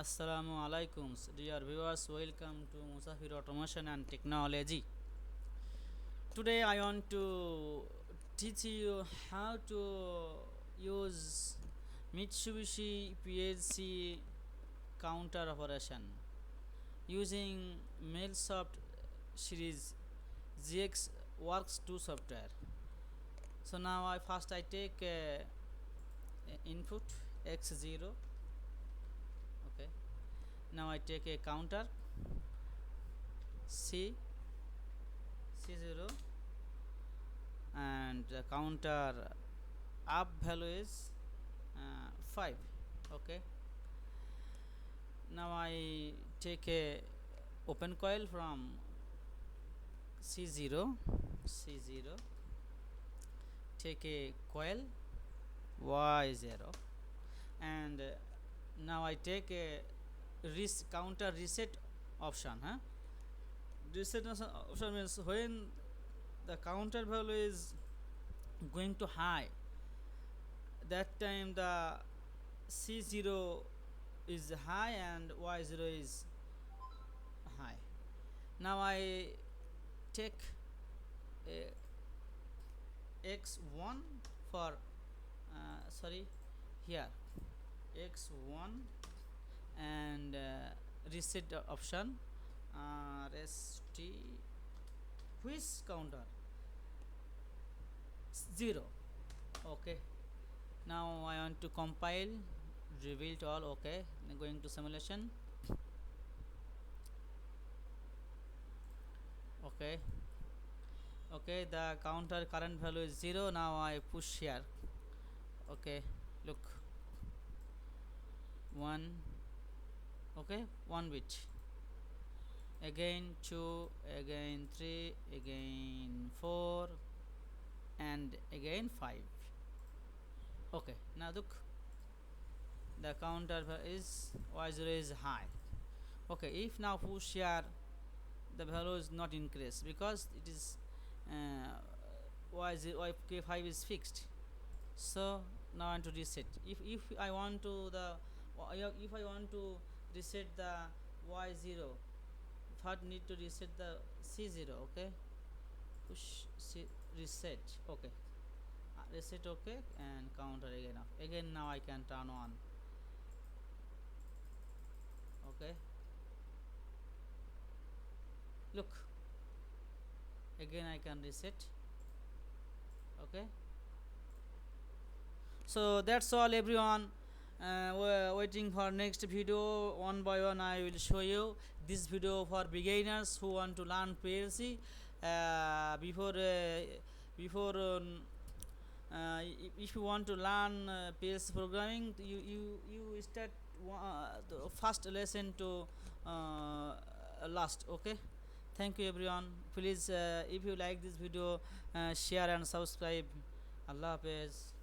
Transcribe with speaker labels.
Speaker 1: Assalamu alaikum, dear viewers. Welcome to Musafir Automation and Technology. Today, I want to teach you how to use Mitsubishi PLC counter operation using MailSoft series GX Works 2 software. So now I take input x0. Okay. Now I take a counter C0 and the counter up value is 5. Okay. Now I take a open coil from C0, take a coil Y0, and now I take a counter reset option. Reset option means when the counter value is going to high, that time the C0 is high and Y0 is high. Now I take a X1 for here X1 and reset option rest which counter 0. Okay. Now I want to compile reveal to all. Okay. Then going to simulation. Okay. Okay, the counter current value is 0. Now I push here. Okay, look, 1. Okay, 1 bit, again 2, again 3, again 4, and again 5. Okay, now look, the counter is Y0 is high. Okay, if now push here, the value is not increased because it is Y0 K5 is fixed. So now I want to reset. If I want to if I want to reset the Y0, first need to reset the C0. Okay, push reset. Okay, reset. Okay, and counter again now I can turn on. Okay, look, again I can reset. Okay, so that's all everyone. We're waiting for next video. One by one I will show you this video for beginners who want to learn PLC. Before if you want to learn PLC programming, you start the first lesson to last. Okay, thank you everyone. Please if you like this video, share and subscribe. Allah Hafiz.